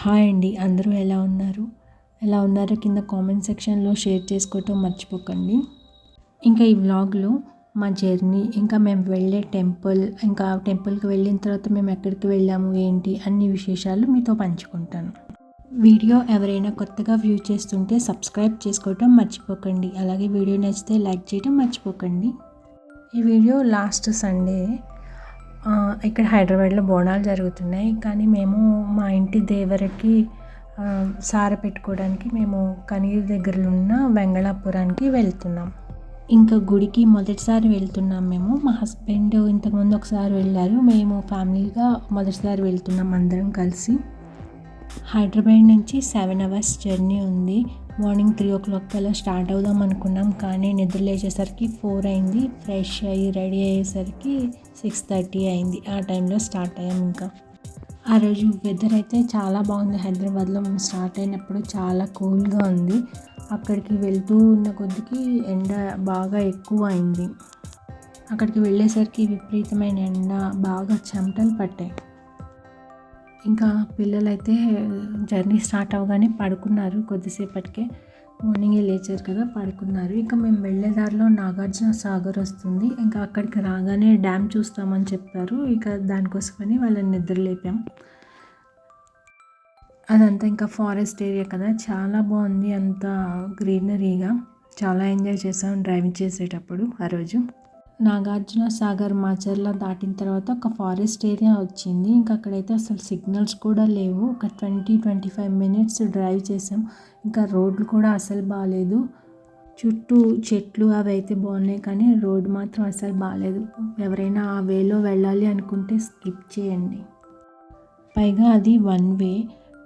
Hi అండి, అందరూ ఎలా ఉన్నారు? ఎలా ఉన్నారో కింద కామెంట్ సెక్షన్లో షేర్ చేసుకోవటం మర్చిపోకండి. ఇంకా ఈ వ్లాగ్లో మా జర్నీ, ఇంకా మేము వెళ్ళే టెంపుల్, ఇంకా టెంపుల్కి వెళ్ళిన తర్వాత మేము ఎక్కడికి వెళ్ళాము ఏంటి అన్ని విశేషాలు మీతో పంచుకుంటాను. వీడియో ఎవరైనా కొత్తగా వ్యూ చేస్తుంటే సబ్స్క్రైబ్ చేసుకోవటం మర్చిపోకండి. అలాగే వీడియో నచ్చితే లైక్ చేయడం మర్చిపోకండి. ఈ వీడియో లాస్ట్ సండే ఇక్కడ హైదరాబాద్లో బోనాలు జరుగుతున్నాయి. కానీ మేము మా ఇంటి దేవరకి సార పెట్టుకోవడానికి మేము కనిగిరి దగ్గరలో ఉన్న వెంగళాపురానికి వెళ్తున్నాం. ఇంకా గుడికి మొదటిసారి వెళ్తున్నాం మేము. మా హస్బెండ్ ఇంతకుముందు ఒకసారి వెళ్ళారు. మేము ఫ్యామిలీగా మొదటిసారి వెళ్తున్నాం అందరం కలిసి. హైదరాబాద్ నుంచి 7 hours జర్నీ ఉంది. మార్నింగ్ 3 o'clock అలా స్టార్ట్ అవుదాం అనుకున్నాం, కానీ నిద్ర లేచేసరికి 4 అయింది. ఫ్రెష్ అయ్యి రెడీ అయ్యేసరికి 6:30 అయింది. ఆ టైంలో స్టార్ట్ అయ్యాం. ఇంకా ఆ రోజు వెదర్ అయితే చాలా బాగుంది. హైదరాబాద్లో మేము స్టార్ట్ అయినప్పుడు చాలా కూల్గా ఉంది. అక్కడికి వెళ్తూ ఉన్న కొద్దికి ఎండ బాగా ఎక్కువ అయింది. అక్కడికి వెళ్ళేసరికి విపరీతమైన ఎండ, బాగా చెమటలు పట్టాయి. ఇంకా పిల్లలైతే జర్నీ స్టార్ట్ అవ్వగానే పడుకున్నారు. కొద్దిసేపటికే మార్నింగే లేచారు కదా, పడుకున్నారు. ఇంకా మేము వెళ్ళే దారిలో నాగార్జున సాగర్ వస్తుంది. ఇంకా అక్కడికి రాగానే డ్యామ్ చూస్తామని చెప్పారు. ఇక దానికోసమని వాళ్ళని నిద్ర లేపాం. అదంతా ఇంకా ఫారెస్ట్ ఏరియా కదా, చాలా బాగుంది. అంతా గ్రీనరీగా చాలా ఎంజాయ్ చేసాం డ్రైవింగ్ చేసేటప్పుడు. ఆ రోజు నాగార్జున సాగర్ మాచర్ల దాటిన తర్వాత ఒక ఫారెస్ట్ ఏరియా వచ్చింది. ఇంకా అక్కడైతే అసలు సిగ్నల్స్ కూడా లేవు. ఒక 20-25 minutes డ్రైవ్ చేసాం. ఇంకా రోడ్లు కూడా అసలు బాగాలేదు. చుట్టూ చెట్లు అవి అయితే బాగున్నాయి, కానీ రోడ్ మాత్రం అసలు బాగాలేదు. ఎవరైనా ఆ వేలో వెళ్ళాలి అనుకుంటే స్కిప్ చేయండి. పైగా అది 1 way.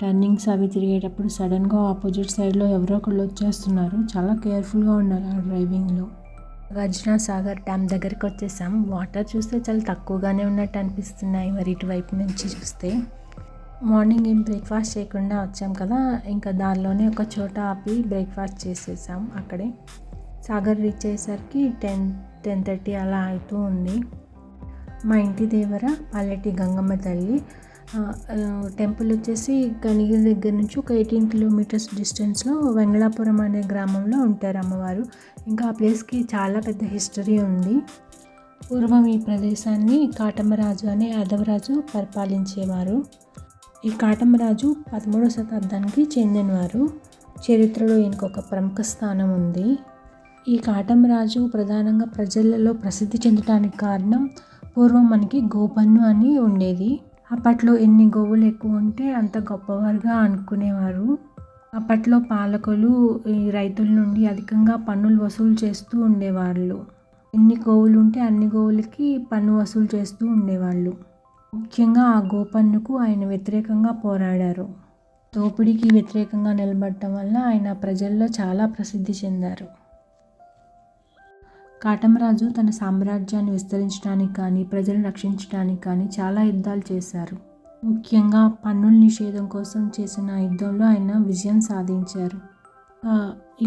టర్నింగ్స్ అవి తిరిగేటప్పుడు సడన్గా ఆపోజిట్ సైడ్లో ఎవరో ఒకళ్ళు వచ్చేస్తున్నారు. చాలా కేర్ఫుల్గా ఉండాలి ఆ డ్రైవింగ్లో. నాగార్జున సాగర్ డ్యామ్ దగ్గరికి వచ్చేసాం. వాటర్ చూస్తే చాలా తక్కువగానే ఉన్నట్టు అనిపిస్తున్నాయి మరి ఇటువైపు నుంచి చూస్తే. మార్నింగ్ ఏం బ్రేక్ఫాస్ట్ చేయకుండా వచ్చాం కదా, ఇంకా దానిలోనే ఒక చోట ఆపి బ్రేక్ఫాస్ట్ చేసేసాం అక్కడే. సాగర్ రీచ్ అయ్యేసరికి 10-10:30 అలా అవుతూ ఉంది. మా ఇంటి దేవర పాలెటి గంగమ్మ తల్లి టెంపుల్ వచ్చేసి కనిగిరి దగ్గర నుంచి ఒక 18 kilometers డిస్టెన్స్లో వెంగళాపురం అనే గ్రామంలో ఉంటారు అమ్మవారు. ఇంకా ఆ ప్లేస్కి చాలా పెద్ద హిస్టరీ ఉంది. పూర్వం ఈ ప్రదేశాన్ని కాటమరాజు అనే యాదవరాజు పరిపాలించేవారు. ఈ కాటమరాజు 13వ శతాబ్దానికి చెందినవారు. చరిత్రలో ఈయనకు ఒక ప్రముఖ స్థానం ఉంది. ఈ కాటమరాజు ప్రధానంగా ప్రజలలో ప్రసిద్ధి చెందడానికి కారణం, పూర్వం మనకి గోపన్ను అని ఉండేది. అప్పట్లో ఎన్ని గోవులు ఎక్కువ ఉంటే అంత గొప్పవారుగా అనుకునేవారు. అప్పట్లో పాలకులు ఈ రైతుల నుండి అధికంగా పన్నులు వసూలు చేస్తూ ఉండేవాళ్ళు. ఎన్ని గోవులు ఉంటే అన్ని గోవులకి పన్ను వసూలు చేస్తూ ఉండేవాళ్ళు. ముఖ్యంగా ఆ గోపన్నుకు ఆయన వ్యతిరేకంగా పోరాడారు. దోపిడీకి వ్యతిరేకంగా నిలబడటం వల్ల ఆయన ప్రజల్లో చాలా ప్రసిద్ధి చెందారు. కాటమరాజు తన సామ్రాజ్యాన్ని విస్తరించడానికి కానీ, ప్రజలను రక్షించడానికి కానీ చాలా యుద్ధాలు చేశారు. ముఖ్యంగా పన్నుల నిషేధం కోసం చేసిన యుద్ధంలో ఆయన విజయం సాధించారు.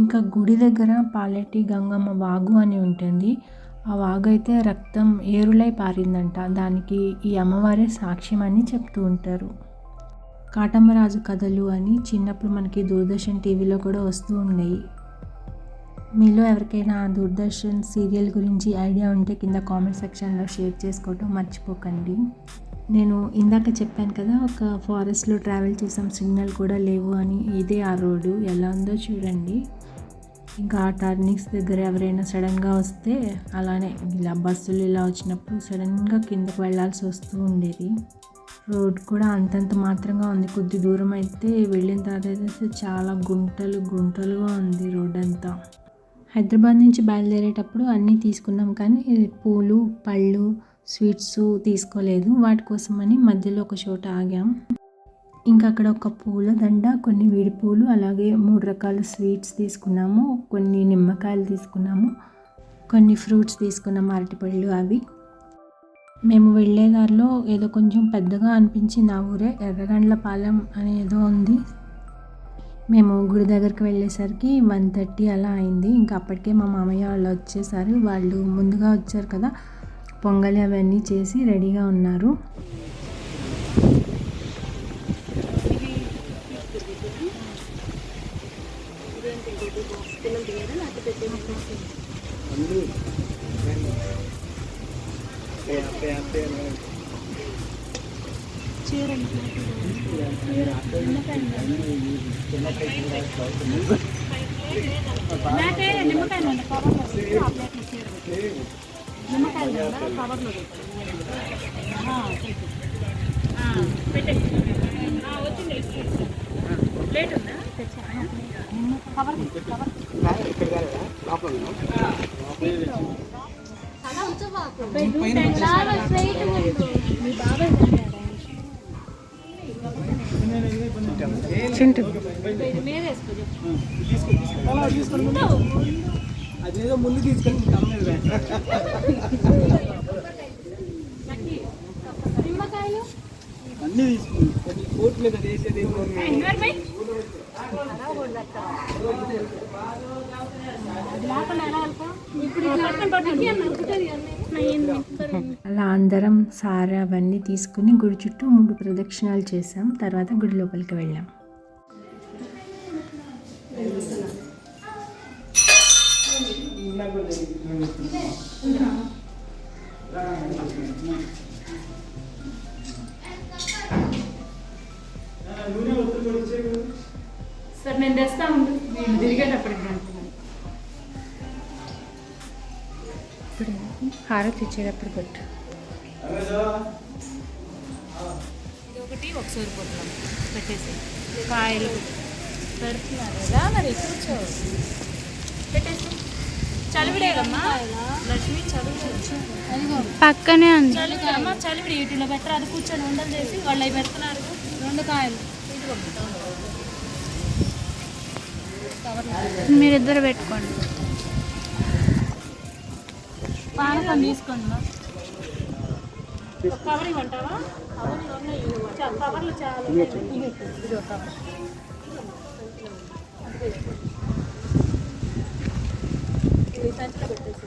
ఇంకా గుడి దగ్గర పాలెటి గంగమ్మ వాగు అని ఉంటుంది. ఆ వాగు అయితే రక్తం ఏరులై పారిందంట. దానికి ఈ అమ్మవారే సాక్ష్యం అని చెప్తూ ఉంటారు. కాటమరాజు కథలు అని చిన్నప్పుడు మనకి దూరదర్శన్ టీవీలో కూడా వస్తూ ఉండేవి. మీలో ఎవరికైనా దూరదర్శన్ సీరియల్ గురించి ఐడియా ఉంటే కింద కామెంట్ సెక్షన్లో షేర్ చేసుకోవటం మర్చిపోకండి. నేను ఇందాక చెప్పాను కదా, ఒక ఫారెస్ట్లో ట్రావెల్ చేసాం, సిగ్నల్ కూడా లేవు అని. ఇదే ఆ రోడ్డు ఎలా ఉందో చూడండి. ఇంకా ఆ టర్నింగ్స్ దగ్గర ఎవరైనా సడన్గా వస్తే అలానే ఇలా బస్సులు ఇలా వచ్చినప్పుడు సడన్గా కిందకు వెళ్ళాల్సి వస్తూ ఉండేది. రోడ్ కూడా అంతంత మాత్రంగా ఉంది. కొద్ది దూరం అయితే వెళ్ళిన తర్వాత అయితే చాలా గుంటలుగా ఉంది రోడ్ అంతా. హైదరాబాద్ నుంచి బయలుదేరేటప్పుడు అన్నీ తీసుకున్నాం, కానీ పూలు, పళ్ళు, స్వీట్స్ తీసుకోలేదు. వాటి కోసమని మధ్యలో ఒక చోట ఆగాం. ఇంకా అక్కడ ఒక పూల దండ, కొన్ని విడి పూలు, అలాగే 3 రకాల స్వీట్స్ తీసుకున్నాము. కొన్ని నిమ్మకాయలు తీసుకున్నాము, కొన్ని ఫ్రూట్స్ తీసుకున్నాము, అరటిపళ్ళు అవి. మేము వెళ్ళే దారిలో ఏదో కొంచెం పెద్దగా అనిపించింది ఆ ఊరే, ఎర్రగండ్లపాలెం అని ఏదో ఉంది. మేము గుడి దగ్గరికి వెళ్ళేసరికి 1:30 అలా అయింది. ఇంకా అప్పటికే మా మామయ్య వాళ్ళు వచ్చేసారు. వాళ్ళు ముందుగా వచ్చారు కదా, పొంగలి అవన్నీ చేసి రెడీగా ఉన్నారు. అదేదో ముందు తీసుకొని అన్ని తీసుకుంది కోర్టు మీద వేసేది అలా అందరం సారా అవన్నీ తీసుకుని గుడి చుట్టూ 3 ప్రదక్షిణాలు చేసాం. తర్వాత గుడి లోపలికి వెళ్ళాం. సార్ నేను తెస్తా ఉండు, నేను తిరిగేటప్పటికి హారతి ఇచ్చేటప్పుడు పెట్టు. ఇది ఒకటి ఒక సరిపోతున్నాం పెట్టేసి కాయలు పెడుతున్నారు కదా మరి కూర్చో పెట్టేసి చలివిడేదమ్మా లక్ష్మి చలివిడి పక్కనే ఉంది. చలివిడమ్మా చలివిడి వీటిలో పెట్టరు, అది కూర్చొని ఉండలు చేసి వాళ్ళు అవి పెడుతున్నారు 2 కాయలు. మీరిద్దరు పెట్టుకోండి. పానకం తీసుకోండి. కవర్ ఇవ్వంటావా? కవర్లు చాలా ఇది ఒక కవర్. ఇది సంచిలో పెట్టేసి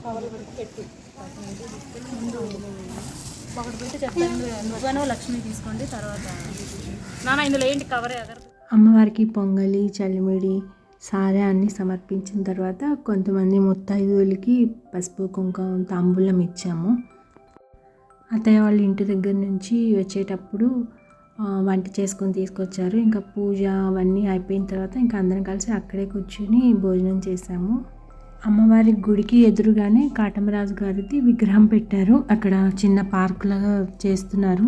కవర్ పెట్టి ఒకటి పెట్టి చెప్తాను. నువ్వునో లక్ష్మి తీసుకోండి. తర్వాత నాన్న ఇందులో ఏంటి కవరే అగర్. అమ్మవారికి పొంగలి, చలిమిడి, సారా అన్నీ సమర్పించిన తర్వాత కొంతమంది ముత్తైదువులకి పసుపు, కుంకుమ, తాంబూలం ఇచ్చాము. అత్తయ్య వాళ్ళ ఇంటి దగ్గర నుంచి వచ్చేటప్పుడు వంట చేసుకొని తీసుకొచ్చారు. ఇంకా పూజ అవన్నీ అయిపోయిన తర్వాత ఇంకా అందరం కలిసి అక్కడే కూర్చుని భోజనం చేసాము. అమ్మవారి గుడికి ఎదురుగానే కాటమరాజు గారిది విగ్రహం పెట్టారు. అక్కడ చిన్న పార్క్ లాగా చేస్తున్నారు.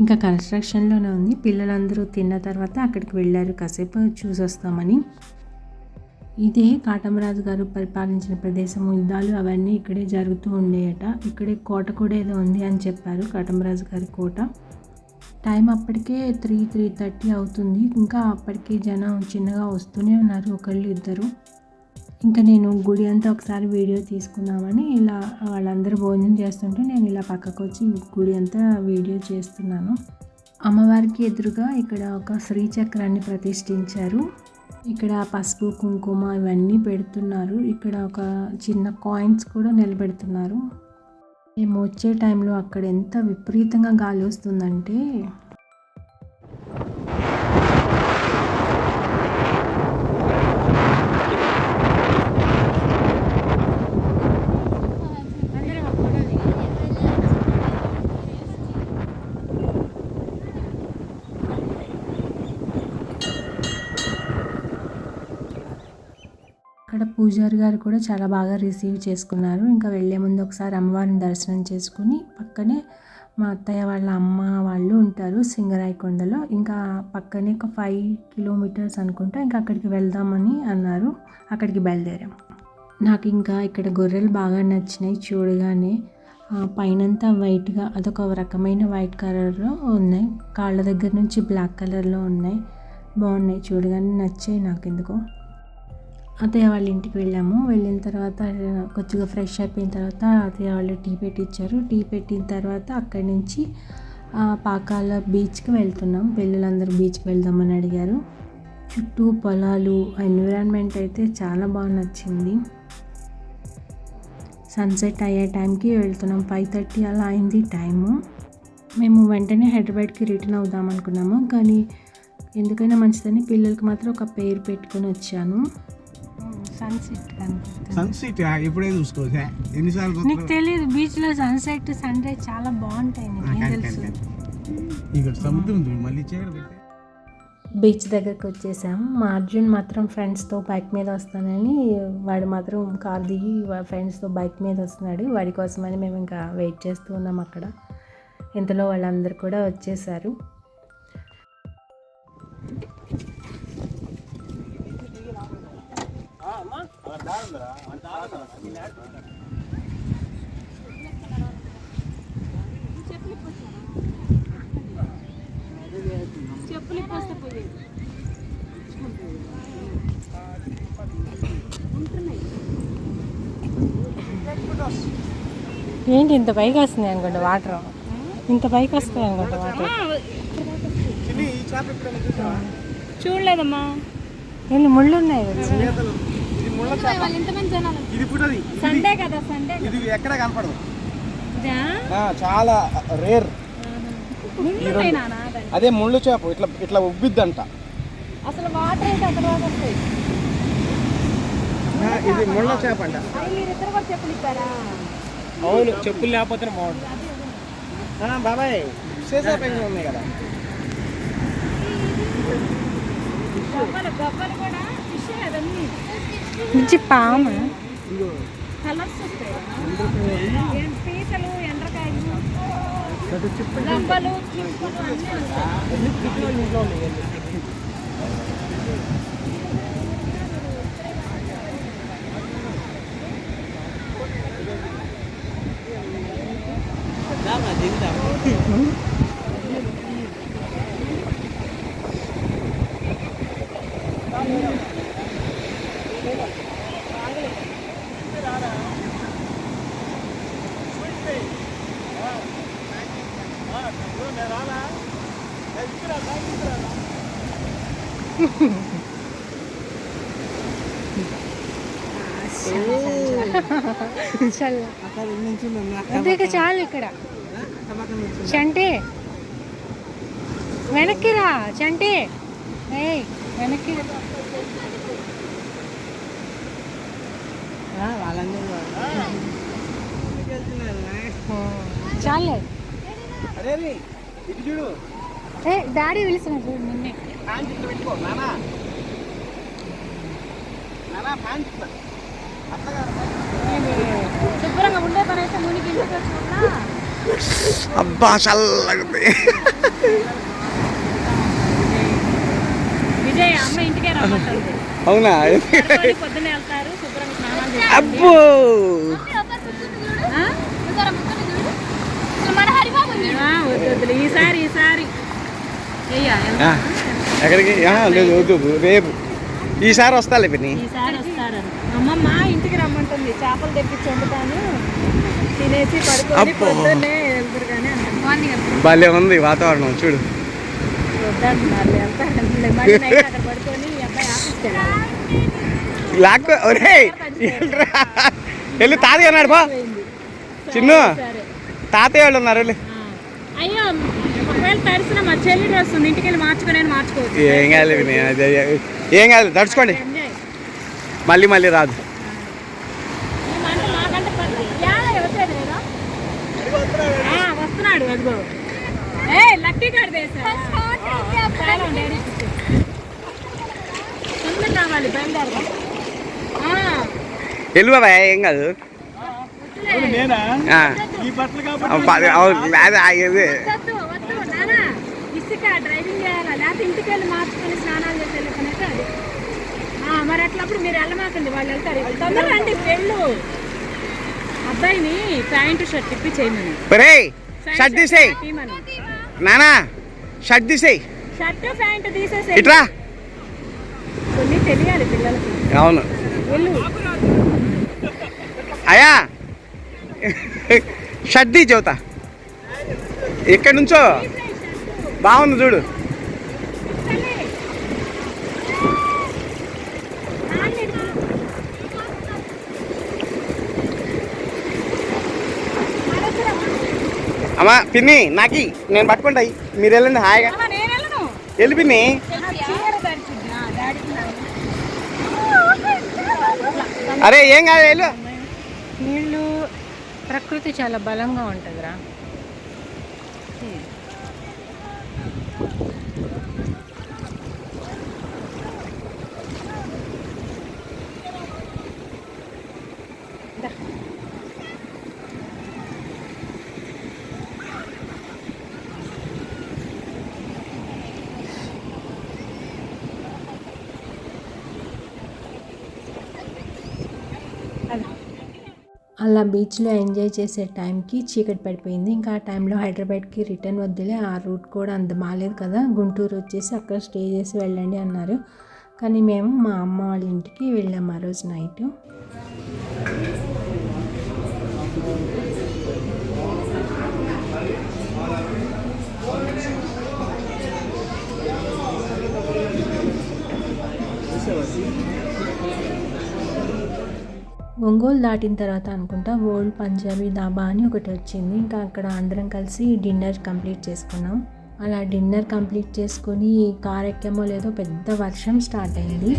ఇంకా కన్స్ట్రక్షన్లోనే ఉంది. పిల్లలందరూ తిన్న తర్వాత అక్కడికి వెళ్ళారు కాసేపు చూసొస్తామని. ఇదే కాటమరాజు గారు పరిపాలించిన ప్రదేశం. యుద్ధాలు అవన్నీ ఇక్కడే జరుగుతూ ఉండేయట. ఇక్కడే కోట కూడా ఏదో ఉంది అని చెప్పారు, కాటమరాజు గారి కోట. టైం అప్పటికే 3:30 అవుతుంది. ఇంకా అప్పటికే జనం చిన్నగా వస్తూనే ఉన్నారు, ఒకళ్ళు ఇద్దరు. ఇంకా నేను గుడి అంతా ఒకసారి వీడియో తీసుకుందామని ఇలా వాళ్ళందరూ భోజనం చేస్తుంటే నేను ఇలా పక్కకు వచ్చి గుడి అంతా వీడియో చేస్తున్నాను. అమ్మవారికి ఎదురుగా ఇక్కడ ఒక శ్రీచక్రాన్ని ప్రతిష్ఠించారు. ఇక్కడ పసుపు, కుంకుమ ఇవన్నీ పెడుతున్నారు. ఇక్కడ ఒక చిన్న కాయిన్స్ కూడా నిలబెడుతున్నారు. మేము వచ్చే టైంలో అక్కడ ఎంత విపరీతంగా గాలి వస్తుందంటే అక్కడ పూజారి గారు కూడా చాలా బాగా రిసీవ్ చేసుకున్నారు. ఇంకా వెళ్ళే ముందు ఒకసారి అమ్మవారిని దర్శనం చేసుకుని పక్కనే మా అత్తయ్య వాళ్ళ అమ్మ వాళ్ళు ఉంటారు సింగరాయకొండలో. ఇంకా పక్కనే ఒక 5 కిలోమీటర్స్ అనుకుంటా. ఇంకా అక్కడికి వెళ్దామని అన్నారు. అక్కడికి బయలుదేరాం. నాకు ఇంకా ఇక్కడ గొర్రెలు బాగా నచ్చినాయి. చూడగానే పైనంతా వైట్గా అదొక రకమైన వైట్ కలర్లో ఉన్నాయి. కాళ్ళ దగ్గర నుంచి బ్లాక్ కలర్లో ఉన్నాయి. బాగున్నాయి, చూడగానే నచ్చాయి నాకు ఎందుకో. అత్తయ్య వాళ్ళ ఇంటికి వెళ్ళాము. వెళ్ళిన తర్వాత కొద్దిగా ఫ్రెష్ అయిపోయిన తర్వాత అత్తయ్య వాళ్ళు టీ పెట్టించారు. టీ పెట్టిన తర్వాత అక్కడి నుంచి పాకాల బీచ్కి వెళ్తున్నాం. పిల్లలందరూ బీచ్కి వెళ్దామని అడిగారు. చుట్టూ పొలాలు, ఎన్విరాన్మెంట్ అయితే చాలా బాగా నచ్చింది. సన్సెట్ అయ్యే టైంకి వెళ్తున్నాం. 5:30 అలా అయింది టైము. మేము వెంటనే హైదరాబాద్కి రిటర్న్ అవుదాం అనుకున్నాము, కానీ ఎందుకైనా మంచిదని పిల్లలకి మాత్రం ఒక పేరు పెట్టుకొని వచ్చాను. సన్సెట్ సన్సెట్ ఎప్పుడే చూసుకోవచ్చు. ఎన్నిసార్లు నీకు తెలియదు, బీచ్లో సన్సెట్ సన్ రైజ్ చాలా బాగుంటాయి. నీకు తెలుసు. ఇక్కడ సముద్రం మళ్ళీ చీకటి. బీచ్ దగ్గరికి వచ్చేసాం. మా అర్జున్ మాత్రం ఫ్రెండ్స్తో బైక్ మీద వస్తానని, వాడు మాత్రం కార్ దిగి ఫ్రెండ్స్తో బైక్ మీద వస్తున్నాడు. వాడి కోసమని మేము ఇంకా వెయిట్ చేస్తూ ఉన్నాం అక్కడ. ఇంతలో వాళ్ళందరూ కూడా వచ్చేసారు. ఏంటి ఇంత పైకి వస్తున్నాయి అనుకుంటా వాటర్, ఇంత పైకి వస్తాయి అనుకుంటా వాటర్. చూడలేదమ్మా, ఏంటి ముళ్ళు ఉన్నాయి. సండే కదా, సండే ఇది ఎక్కడ కనపడదు, చాలా రేర్. అదే ముళ్ళు చేప ఇట్లా ఇట్లా ఉబ్బిద్దంట. అసలు వాటర్ అయితే అక్కడ వస్తాయి. ఇది ముళ్ళ చేప అంట. మీరిద్దరు కూడా చెప్పులు ఇస్తారా? అవును, చెప్పులు లేకపోతే బాగుంటుంది. బాబాయ్ చేప ఉన్నాయి కదా. గవ్వలు కూడా ఫిష్ అదన్నీ మంచి పాము. కలర్స్ వస్తాయి. పీతలు, ఎండ్రకాయలు, గంపలు, అదే చాలు. ఇక్కడ చంటి వెనక్కి రా, చంటి వెనక్కి. చాలే. డాడీ పిలుస్తున్నా చూడు నిన్నే. శుభ్రంగా ఉండే పని అయితే మునికి ఇంటికి వచ్చి అబ్బా చల్లగా విజయ్ అమ్మ ఇంటికే రమ్మంటుంది. అవునా? పొద్దున్నే వెళ్తారు, శుభ్రంగా స్నానాలు అబ్బో వద్దు. ఈసారి ఎక్కడికి లేదు, వద్దు. రేపు ఈసారి వస్తాలే పిన్ని. ఈసారి వస్తారు. అమ్మమ్మ ఇంటికి రమ్మంటుంది, చేపలు తెప్పించి వండుతాను, తినేసి పడుకొని పొద్దున్నే వెళ్తారు. కానీ భలే ఉంది వాతావరణం చూడు. వద్దంటున్నారు, వెళ్తారు. మళ్ళీ నైట్ అక్కడ పడుకొని ఈ అబ్బాయి ఆఫీస్కి వెళ్ళాలి. లాక్కో వెళ్ళి తాతయ్య అన్నాడు బా. చిన్ను తాతయ్య వాళ్ళు ఉన్నారు. వెళ్ళి అయ్యో ఒకవేళ తడిసిన మా చెల్లి డ్రెస్ ఉంది, ఇంటికి వెళ్ళి మార్చుకోవచ్చు. ఏం కాదు, ఏం కాదు, తడుచుకోండి. మళ్ళీ మళ్ళీ రాదు. వస్తున్నాడు అదిగో. లక్కీ కార్డు కావాలి, బయలుదేరదా. వెళ్ళు బాబా, ఏం కాదు. ఇసుక డ్రైవింగ్ చేయాలా, లేకపోతే ఇంటికి వెళ్ళి మార్చుకొని స్నానాలు చేసి వెళ్ళిపోయినట్టు అది. మరి అట్లప్పుడు మీరు వెళ్ళమాకండి, వాళ్ళు వెళ్తారు. తొందరగా రండి, వెళ్ళు. అబ్బాయిని ప్యాంటు షర్ట్ ఇప్పి చేయమని. షర్ట్ తీసేయి నానా, షర్ట్ తీసేయి. షర్ట్ ప్యాంటు తీసేసి ఇట్రా. కొన్ని తెలియాలి పిల్లలకి. అవును. వెళ్ళు. అయ్యా షర్ట్ తీ చెబుతా. ఎక్కడి నుంచో బాగుంది చూడు. అమ్మా పిన్ని నాకి నేను పట్టుకుంటాయి మీరు వెళ్ళండి హాయిగా. నేను వెళ్ళను. వెళ్ళి పిన్ని. చీర ధరిచింది డాడీకి. అరే ఏం కాదు వెళ్ళు. నీళ్ళు ప్రకృతి చాలా బలంగా ఉంటుందిరా. అలా బీచ్లో ఎంజాయ్ చేసే టైంకి చీకటి పడిపోయింది. ఇంకా ఆ టైంలో హైదరాబాద్కి రిటర్న్ వద్దులే, ఆ రూట్ కూడా అంత బాగాలేదు కదా, గుంటూరు వచ్చేసి అక్కడ స్టే చేసి వెళ్ళండి అన్నారు. కానీ మేము మా అమ్మ వాళ్ళ ఇంటికి వెళ్ళాము ఆ రోజు నైట్. ఒంగోలు దాటిన తర్వాత అనుకుంటా ఓల్డ్ పంజాబీ దాబా అని ఒకటి వచ్చింది. ఇంకా అక్కడ అందరం కలిసి డిన్నర్ కంప్లీట్ చేసుకున్నాం. అలా డిన్నర్ కంప్లీట్ చేసుకొని కార్ ఎక్కామో లేదో పెద్ద వర్షం స్టార్ట్ అయింది.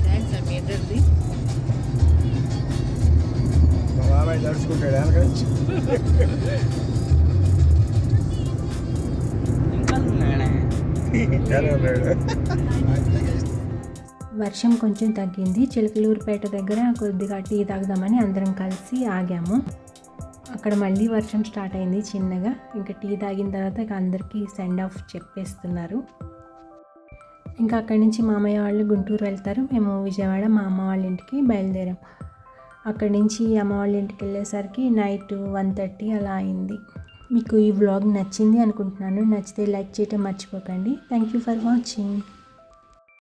వర్షం కొంచెం తగ్గింది. చిలకలూరుపేట దగ్గర కొద్దిగా టీ తాగుదామని అందరం కలిసి ఆగాము. అక్కడ మళ్ళీ వర్షం స్టార్ట్ అయింది చిన్నగా. ఇంకా టీ తాగిన తర్వాత ఇక అందరికీ సెండ్ ఆఫ్ చెప్పేస్తున్నారు. ఇంకా అక్కడి నుంచి మామయ్య వాళ్ళు గుంటూరు వెళ్తారు, మేము విజయవాడ మా అమ్మ వాళ్ళ ఇంటికి బయలుదేరాం. అక్కడి నుంచి అమ్మ వాళ్ళ ఇంటికి వెళ్ళేసరికి నైట్ 1:30 అలా అయింది. మీకు ఈ వ్లాగ్ నచ్చింది అనుకుంటున్నాను. నచ్చితే లైక్ చేయటం మర్చిపోకండి. Thank you for watching.